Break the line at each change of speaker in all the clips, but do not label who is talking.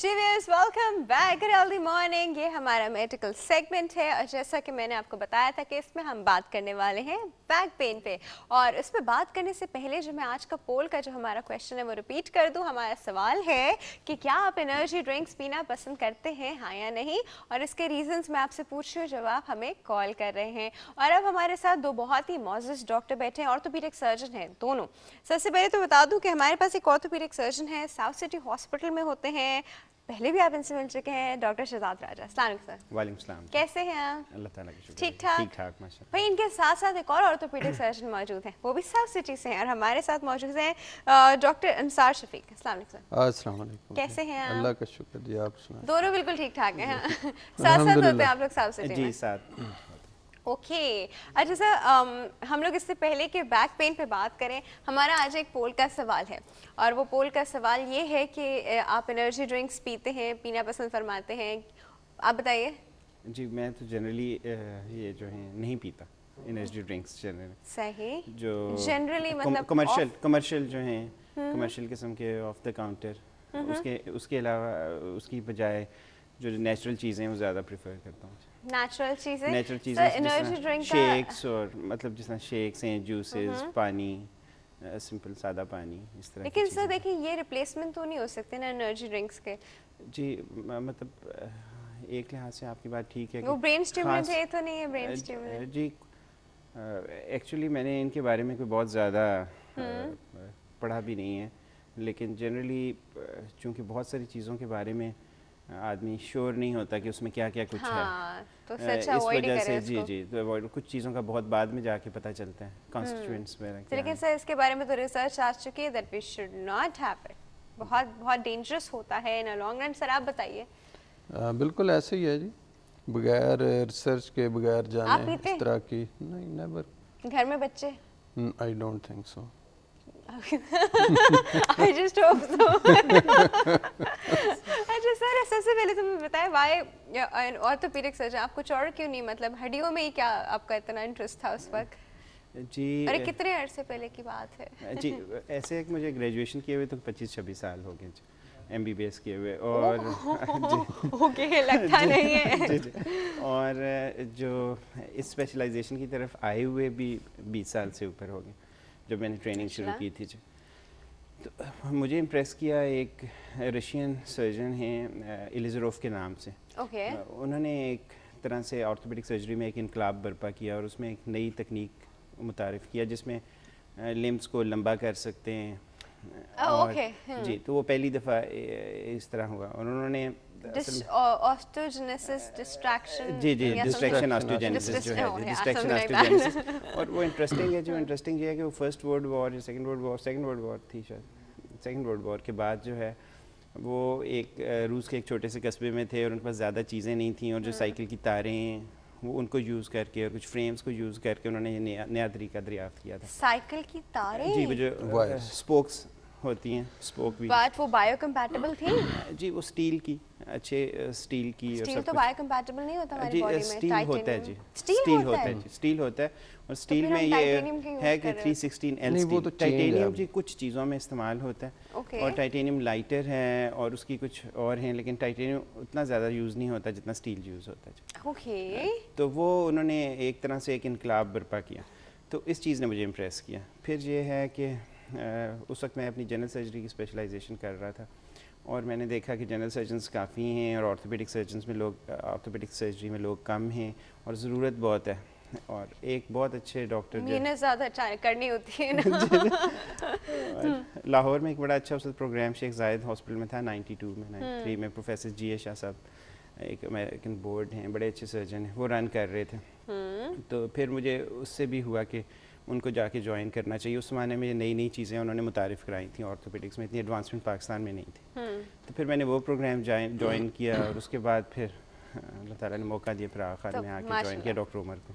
Cheers, welcome back at Healthy Morning. ये हमारा medical segment है और जैसा कि मैंने आपको बताया था कि इसमें हम बात करने वाले हैं बैक पेन पे। और इस पे बात करने से पहले जो मैं आज का पोल का जो हमारा क्वेश्चन है वो रिपीट कर दूं। हमारा सवाल है कि क्या आप एनर्जी ड्रिंक्स पीना पसंद करते हैं, हाँ या नहीं, और इसके रीजंस मैं आपसे पूछ रही हूँ, जब आप हमें कॉल कर रहे हैं। और अब हमारे साथ दो बहुत ही मौजूद डॉक्टर बैठे हैं, ऑर्थोपीडिक सर्जन हैं दोनों। सबसे पहले तो बता दूं कि हमारे पास एक ऑर्थोपीडिक सर्जन है, साउथ सिटी हॉस्पिटल में होते हैं, पहले भी आप इनसे मिल चुके हैं, डॉक्टर शहजाद राजा। अस्सलाम वालेकुम सर।
वालेकुम सलाम।
कैसे हैं आप?
अल्लाह ताला की शुक्र।
ठीक ठाक?
ठीक ठाक माशाल्लाह।
भाई इनके साथ साथ एक और ऑर्थोपीडिक सर्जन मौजूद हैं, वो भी साउथ सिटी से हैं, और हमारे साथ मौजूद हैं डॉक्टर अंसार शफीक। अस्सलाम वालेकुम सर।
अस्सलाम वालेकुम।
कैसे हैं आप?
अल्लाह का शुक्र जी, आप सुनाएं।
दोनों बिल्कुल ठीक ठाक हैं। साथ साथ होते हैं आप लोग साउथ सिटी
जी
में?
साथ।
ओके अच्छा सर, हम लोग इससे पहले कि बैक पेन पे बात करें, हमारा आज एक पोल का सवाल है, और वो पोल का सवाल ये है कि आप एनर्जी ड्रिंक्स पीते हैं, पीना पसंद फरमाते हैं, आप बताइए।
जी मैं तो जनरली ये जो है नहीं पीता एनर्जी ड्रिंक्स जनरली।
सही।
जो
जनरली मतलब
कमर्शियल जो हैं, कमर्शियल किस्म के ऑफ द काउंटर, उसके अलावा उसकी बजाय जो नेचुरल चीज़ें वो ज़्यादा प्रेफर करता हूँ।
नेचुरल चीज़ें
एनर्जी ड्रिंक शेक्स, और मतलब जिस तरह शेक्स हैं, जूसेस, पानी, सिंपल सादा पानी, इस तरह।
लेकिन सर देखिए ये रिप्लेसमेंट तो नहीं हो सकते ना एनर्जी ड्रिंक्स के।
जी मतलब एक लिहाज से आपकी बात ठीक है,
वो ब्रेन स्टिमुलेंट है तो नहीं है ब्रेन स्टिमुलेंट?
जी एक्चुअली मैंने इनके बारे में कोई बहुत ज़्यादा पढ़ा भी नहीं है, लेकिन जनरली चूँकि बहुत सारी चीज़ों के बारे में आदमी श्योर नहीं होता कि उसमें क्या क्या कुछ
हाँ,
है,
तो सच
इस
अवॉइड
वजह
करें
से जी तो अवॉइड, कुछ चीज़ों का बहुत बाद में जाके पता चलता है कॉन्स्टिट्यूएंट्स में।
लेकिन सर इसके बारे में तो रिसर्च आ चुकी है that we should not have it, बहुत बहुत डेंजरस होता है इन लॉन्ग रन। सर आप बताइए।
बिल्कुल ऐसे ही है जी, बगैर रिसर्च के, बगैर जाने
पीते?
इस तरह की नहीं, नेवर।
घर में बच्चे?
आई don't think so.
I just hope so. अच्छा सर सबसे पहले तो मुझे बताएं वाई ऑर्थोपीडिक सर्जन, आप कुछ और क्यों नहीं, मतलब हड्डियों में ही क्या आपका इतना इंटरेस्ट था उस वक्त?
जी
अरे कितने अरसे पहले की बात है?
जी ऐसे एक मुझे ग्रेजुएशन किए हुए तो 25-26 साल हो गए MBBS किए हुए, और
ओके लगता नहीं है।
जी, और जो इस स्पेशलाइजेशन की तरफ आए हुए भी 20 साल से ऊपर हो गए जब मैंने ट्रेनिंग शुरू की थी। तो मुझे इम्प्रेस किया एक रशियन सर्जन हैं एलिज़रोफ के नाम से। उन्होंने एक तरह से ऑर्थोपेडिक सर्जरी में एक इनकलाब बर्पा किया और उसमें एक नई तकनीक मुतारिफ़ किया जिसमें लिम्स को लंबा कर सकते हैं। और जी तो वो पहली दफ़ा इस तरह हुआ, और उन्होंने
ऑस्टियोजेनेसिस डिस्ट्रैक्शन,
जी डिस्ट्रैक्शन ऑस्टियोजेनेसिस जो है, डिस्ट्रैक्शन ऑस्टियोजेनेसिस। और वो इंटरेस्टिंग है, जो इंटरेस्टिंग ये है कि वो फर्स्ट वर्ल्ड वॉर या सेकंड वर्ल्ड वॉर थी शायद, सेकंड वर्ल्ड वॉर के बाद जो है वो एक रूस के एक छोटे से कस्बे में थे और उनके पास ज़्यादा चीज़ें नहीं थी, और जो साइकिल की तारें वो उनको यूज़ करके और कुछ फ्रेम्स को यूज़ करके उन्होंने नया तरीका दरियाफ्त किया था।
साइकिल की तारें?
जी वो जो स्पोक्स होती हैं, स्पोक भी।
बात वो बायोकम्पैटिबल थी?
जी वो स्टील की, अच्छे स्टील की।
स्टील तो बायोकम्पैटिबल नहीं होता हमारी बॉडी में?
स्टील होता है जी, स्टील होता है, और स्टील में ये है कि 316L स्टील, टाइटेनियम जी कुछ चीज़ों में इस्तेमाल होता है, और टाइटेनियम लाइटर है और उसकी कुछ और हैं, लेकिन टाइटेनियम उतना ज़्यादा यूज़ नहीं होता जितना स्टील यूज़ होता है।
ओके।
तो वो उन्होंने एक तरह से एक इनकलाब बर्पा किया, तो इस चीज़ ने मुझे इम्प्रेस किया। फिर ये है कि उस वक्त मैं अपनी जनरल सर्जरी की स्पेशलाइजेशन कर रहा था, और मैंने देखा कि जनरल सर्जन्स काफ़ी हैं और ऑर्थोपेडिक सर्जन्स में लोग, ऑर्थोपेडिक सर्जरी में लोग कम हैं, और ज़रूरत बहुत है, और एक बहुत अच्छे डॉक्टर
मेहनत ज़्यादा करनी होती है ना।
लाहौर में एक बड़ा अच्छा उस प्रोग्राम शेख जायद हॉस्पिटल में था 92 में 93 में, प्रोफेसर जी शाह साहब एक अमेरिकन बोर्ड हैं, बड़े अच्छे सर्जन हैं, वो रन कर रहे थे। तो फिर मुझे उससे भी हुआ कि उनको जाके ज्वाइन करना चाहिए। उस ज़माने में नई नई चीज़ें उन्होंने मुतारिफ़ कराई थी ऑर्थोपेडिक्स में, इतनी एडवांसमेंट पाकिस्तान में नहीं थी। तो फिर मैंने वो प्रोग्राम ज्वाइन किया, और उसके बाद फिर अल्लाह ताला ने मौका दिया, फिर आखिर में आके ज्वाइन किया डॉक्टर उमर को।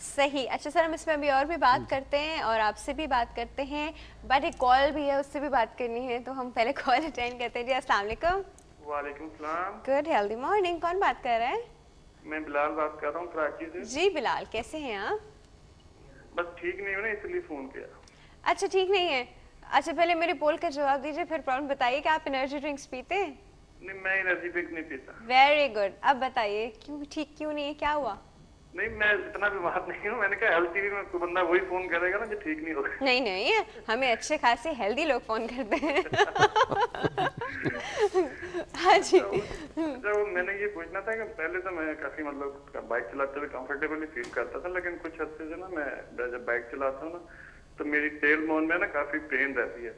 सही। अच्छा सर हम इसमें अभी और भी बात करते हैं और आपसे भी बात करते हैं, बट एक कॉल भी है उससे भी बात करनी है, तो हम पहले कॉल अटेंड करते हैं। जी अस्सलाम वालेकुम।
वालेकुम सलाम।
गुड हेल्दी मॉर्निंग, कौन बात कर रहा है?
मैं बिलाल बात कर रहा हूँ कराची से।
जी बिलाल कैसे हैं आप?
बस ठीक नहीं हो ना, इसलिए फ़ोन किया।
अच्छा ठीक नहीं है, अच्छा पहले मेरे पोल का जवाब दीजिए, फिर प्रॉब्लम बताइए कि आप एनर्जी ड्रिंक्स पीते हैं?
नहीं, मैं एनर्जी ड्रिंक नहीं पीता।
वेरी गुड, अब बताइए क्यों ठीक क्यों नहीं है, क्या हुआ?
नहीं, मैं इतना बीमार नहीं हूँ। मैंने कहा हेल्थ टीवी में कोई बंदा वही फोन करेगा ना जो ठीक नहीं होगा।
नहीं नहीं, हमें अच्छे खासे हेल्दी लोग फोन करते हैं। हाँ जी।
अच्छा, वो मैंने ये पूछना था कि पहले तो मैं काफी मतलब बाइक चलाते हुए कंफर्टेबली फील करता था, लेकिन कुछ हफ्ते से ना मैं जब बाइक चलाता हूँ ना तो मेरी टेल बोन में ना काफी पेन रहती है।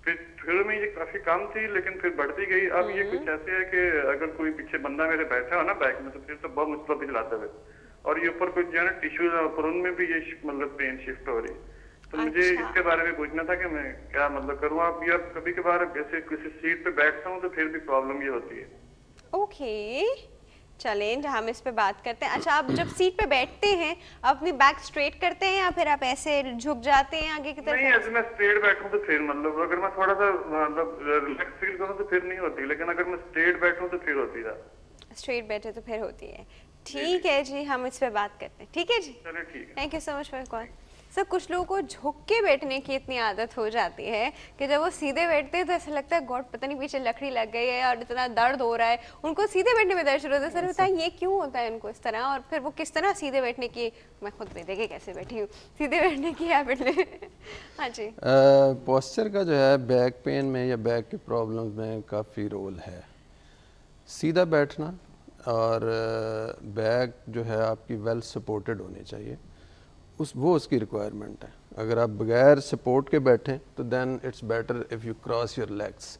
फिर शुरू में ये काफी कम थी, लेकिन फिर बढ़ती गई। अब ये कुछ ऐसे है कि अगर कोई पीछे बंदा मेरे बैठा हो ना बाइक में तो फिर तो बहुत मुश्किल होती चलाते हुए, और ये ऊपर कुछ जो है ना टिश्यूज है ऊपर, उनमें भी ये मतलब पेन शिफ्ट हो रही है। तो मुझे
अच्छा।
इसके बारे में पूछना था कि मैं क्या मतलब करूँ। आप या कभी कभार ऐसे किसी सीट पे बैठता हूँ तो फिर भी प्रॉब्लम ये होती है।
ओके, चलें हम इस पे बात करते हैं। अच्छा, आप जब सीट पे बैठते हैं आप अपनी बैक स्ट्रेट करते हैं या फिर आप ऐसे झुक जाते हैं आगे की
नहीं,
तरफ?
ऐसे मैं स्ट्रेट बैठूं तो फिर मतलब अगर मैं थोड़ा सा मतलब रिलैक्स फील करूं तो फिर नहीं होती, लेकिन अगर मैं स्ट्रेट बैठूं तो फिर होती है।
स्ट्रेट बैठे तो फिर होती है। ठीक है जी, हम इस पे बात करते हैं। ठीक है जी,
चलिए ठीक है।
Thank you so much for call. Sir, कुछ लोगों को झुक के बैठने की इतनी आदत हो जाती है कि जब वो सीधे बैठते हैं तो ऐसा लगता है गॉड पता नहीं पीछे लकड़ी लग गई है और इतना दर्द हो रहा है। उनको सीधे बैठने में दर्द शुरू होता है। सर बताएं ये क्यों होता है उनको इस तरह, और फिर वो किस तरह सीधे बैठने की, मैं खुद भी देखे कैसे बैठी हूँ, सीधे बैठने की हैबिट ले। हाँ जी।
पोस्चर का जो है बैक पेन में या बैक की प्रॉब्लम्स में काफ़ी रोल है। सीधा बैठना और बैक जो है आपकी वेल सपोर्टेड होनी चाहिए, वो उसकी रिक्वायरमेंट है। अगर आप बगैर सपोर्ट के बैठें तो then it's better if you cross your legs,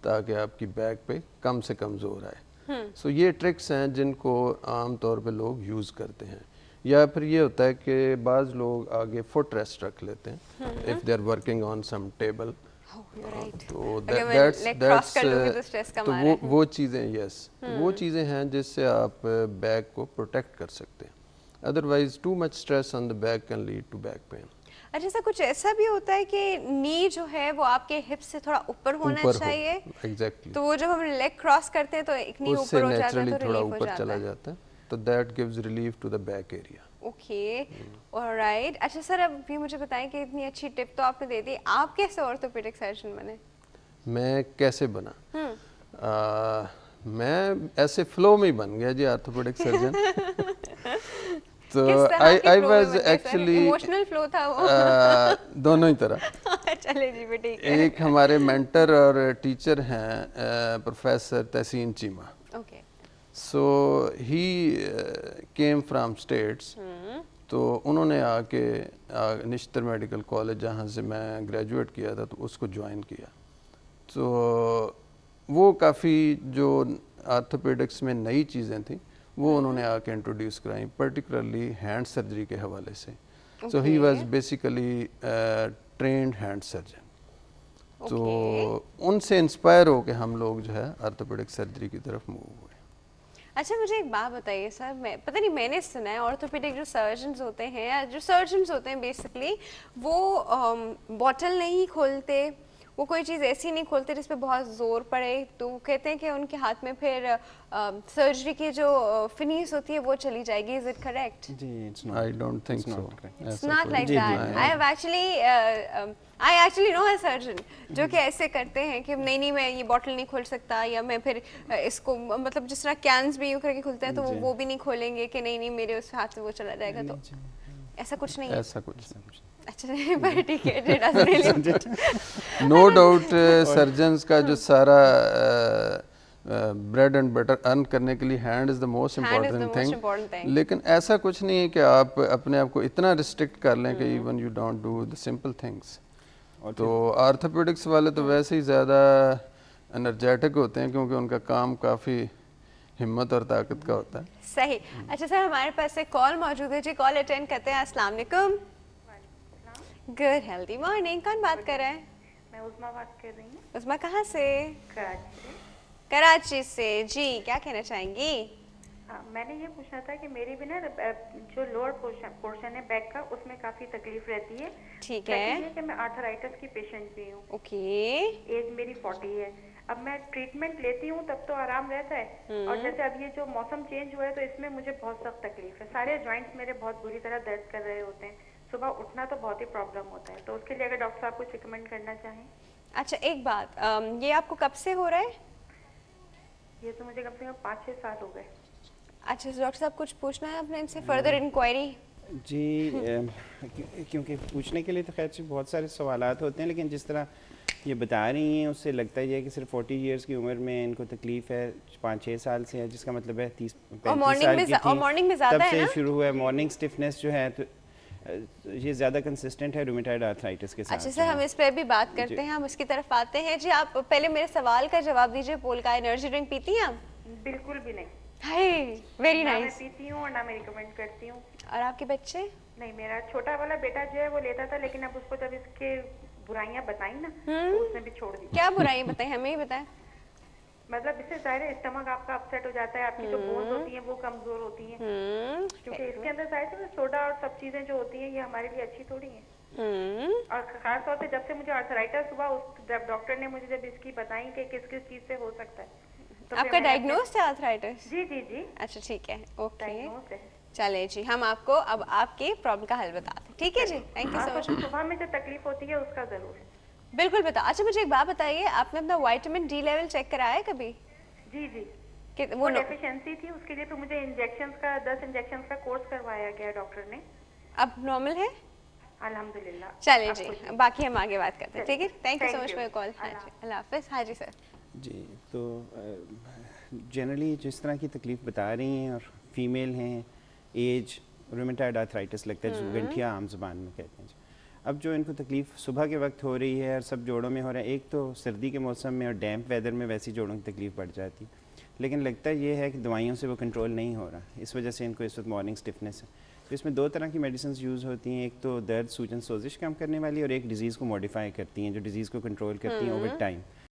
ताकि आपकी बैक पे कम से कम जोर आए। सो ये ट्रिक्स हैं जिनको आम तौर पे लोग यूज़ करते हैं। या फिर ये होता है कि बाज़ लोग आगे फुट रेस्ट रख लेते हैं if they are working on some table. तो वो चीज़ें वो चीज़ें हैं जिससे आप बैक को प्रोटेक्ट कर सकते हैं। Otherwise too much stress on the back can lead to back pain.
अच्छा सर, कुछ ऐसा भी होता है कि नी जो है वो आपके हिप से थोड़ा ऊपर होना चाहिए?
एग्जैक्टली।
तो वो जब हम लेग क्रॉस करते हैं तो एक नी ऊपर हो जाता है तो
थोड़ा
रिलीफ हो
ऊपर
जाता
चला
है।
जाता है, तो that gives relief to the back area.
Okay, alright. अच्छा सर, अब भी मुझे बताएं कि इतनी अच्छी टिप तो आपने दे दी, आप कैसे ऑर्थोपेडिक सर्जन बने?
मैं कैसे बना? मैं ऐसे फ्लो में ही बन गया जी ऑर्थोपेडिक सर्जन। तो I was actually
emotional flow था वो?
दोनों ही तरह।
चले जी भी ठीक है।
एक हमारे मेंटर और टीचर हैं professor Tehseen Cheema.
Okay.
So he came from States. तो उन्होंने आके निश्तर मेडिकल कॉलेज जहाँ से मैं ग्रेजुएट किया था तो उसको ज्वाइन किया। तो वो काफ़ी जो आर्थोपेडिक्स में नई चीज़ें थी वो उन्होंने आके इंट्रोड्यूस कराई, पर्टिकुलरली हैंड सर्जरी के हवाले से। So he was basically trained hand surgeon. तो उनसे इंस्पायर हो के हम लोग जो है आर्थोपेडिक सर्जरी की तरफ मूव हुए।
अच्छा, मुझे एक बात बताइए सर, मैं पता नहीं मैंने सुना है ऑर्थोपेडिक जो सर्जन्स होते हैं या जो सर्जन्स होते हैं बेसिकली वो बॉटल नहीं खोलते, वो कोई चीज़ ऐसी नहीं खोलते जिस पे बहुत ज़ोर पड़े, तो कहते हैं कि उनके हाथ में फिर सर्जरी की जो फिनिश होती है वो चली जाएगी। Is it correct?
जी, it's not,
I don't think so.
It's not like that. I actually know a surgeon जो कि ऐसे करते हैं कि नहीं नहीं मैं ये बॉटल नहीं खोल सकता, या मैं फिर इसको मतलब जिस तरह कैंस भी यूँ करके खुलते हैं तो वो भी नहीं खोलेंगे कि नहीं नहीं मेरे उस हाथ से वो चला जाएगा। तो ऐसा कुछ नहीं है?
ऐसा कुछ
अच्छा, पर ठीक है।
नो डाउट सर्जन्स का जो सारा ब्रेड एंड बटर अर्न करने के लिए hand is the most important thing, लेकिन ऐसा कुछ नहीं है कि आप अपने आप को इतना रिस्ट्रिक्ट कर लें कि even you don't do the simple things. तो आर्थोपेडिक्स वाले तो वैसे ही ज़्यादा एनर्जेटिक होते हैं क्योंकि उनका काम काफ़ी हिम्मत और ताकत का होता है।
सही। अच्छा सर, हमारे पास एक कॉल मौजूद है जी, कॉल अटेंड करते हैं। अस्सलाम वालेकुम। गुड हेल्दी मॉर्निंग, कौन बात कर रहा है?
मैं उस्मा बात कर रही हूँ।
उस्मा कहाँ से?
कराची से।
कराची से जी, क्या कहना चाहेंगी?
मैंने ये पूछना था कि मेरी भी ना जो लोअर पोर्शन है बैक का उसमें काफी तकलीफ रहती है।
ठीक है।
कि मैं आर्थराइटिस की पेशेंट भी हूँ।
ओके।
एज मेरी 40 है। अब मैं ट्रीटमेंट लेती हूँ तब तो आराम रहता है, और जैसे अब ये जो मौसम चेंज हुआ है तो इसमें मुझे बहुत सख्त तकलीफ है। सारे जॉइंट्स मेरे बहुत बुरी तरह दर्द कर रहे होते हैं, सुबह उठना तो बहुत ही प्रॉब्लम होता है। तो उसके लिए अगर डॉक्टर साहब कुछ रिकमेंड करना चाहें।
अच्छा एक बात, ये आपको कब से हो रहा है?
ये तो मुझे कम से कम 5-6 साल हो गए।
अच्छा डॉक्टर साहब कुछ पूछना है आपने इनसे फर्दर इंक्वायरी?
जी क्योंकि पूछने के लिए तो खैर से बहुत सारे सवालात होते हैं, लेकिन जिस तरह ये बता रही हैं उससे लगता ही है कि सिर्फ 40 इयर्स की उम्र में इनको तकलीफ़ है, 5-6 साल से है, जिसका मतलब है 30-35 साल की थी
मॉर्निंग में ज़्यादा
तब
है
से
ना?
शुरू हुआ है। मॉर्निंग स्टिफनेस जो है तो ये ज़्यादा कंसिस्टेंट है रूमेटॉइड आर्थराइटिस के साथ।
अच्छा सर हम इस पर भी बात करते हैं, हम इसकी तरफ आते हैं। जी आप पहले मेरे सवाल का जवाब दीजिए, पोल का एनर्जी ड्रिंक पीती हैं आप?
बिल्कुल भी नहीं।
हाय वेरी
ना मैं
नाइस।
पीती हूँ और ना मैं रिकमेंड करती हूँ।
और आपके बच्चे?
नहीं, मेरा छोटा वाला बेटा जो है वो लेता था, लेकिन अब उसको जब इसके बुराइयां बताई ना तो उसने भी छोड़ दी।
क्या बुराई बताएं, हमें ही बताएं।
मतलब इससे जाहिर है स्टमक आपका अपसेट हो जाता है, आपकी जो बोन्स होती हैं वो कमजोर होती हैं, क्योंकि इसके अंदर जाहिर है सोडा और सब चीजें जो होती हैं ये हमारे लिए अच्छी थोड़ी हैं। और खास तौर पे जब से मुझे आर्थराइटिस हुआ जब डॉक्टर ने मुझे जब इसकी बताई कि किस किस चीज से हो सकता है तो
आपका डायग्नोज है आर्थराइटिस?
जी जी जी
अच्छा ठीक है, ओके
डायग्नोज है।
चलिए जी हम आपको अब आपके प्रॉब्लम का हल बताते हैं, ठीक है जी। Thank you so much.
सुबह में जो तकलीफ होती है उसका जरूर
बिल्कुल बता। अच्छा मुझे एक बात बताइए, आपने अपना विटामिन डी लेवल चेक कराया है कभी?
जी जी
कि
वो डेफिशिएंसी थी, उसके लिए तो मुझे इंजेक्शंस का 10 इंजेक्शंस का कोर्स करवाया गया डॉक्टर ने।
अब नॉर्मल है
अल्हम्दुलिल्लाह।
चलिए जी बाकी हम आगे बात करते हैं, ठीक है। Thank you so
Thank
much
you.
For your call. हाँ जी अल्लाह हाफिज़। हाँ जी सर।
जी तो जनरली जिस तरह की तकलीफ़ बता रही हैं और फीमेल हैं, एज, रूमेटॉइड आर्थराइटिस लगता है जिसको गंठिया आम ज़बान में कहते हैं। अब जो इनको तकलीफ़ सुबह के वक्त हो रही है और सब जोड़ों में हो रहा है, एक तो सर्दी के मौसम में और डैम्प वेदर में वैसी जोड़ों की तकलीफ़ बढ़ जाती है, लेकिन लगता ये है कि दवाइयों से वो कंट्रोल नहीं हो रहा, इस वजह से इनको इस वक्त मॉर्निंग स्टिफनेस है। तो इसमें दो तरह की मेडिसिन यूज़ होती हैं, एक तो दर्द सूजन सोजिश कम करने वाली और एक डिज़ीज़ को मॉडिफाई करती हैं, जो डिज़ीज़ को कंट्रोल करती हैं ओवर टाइम।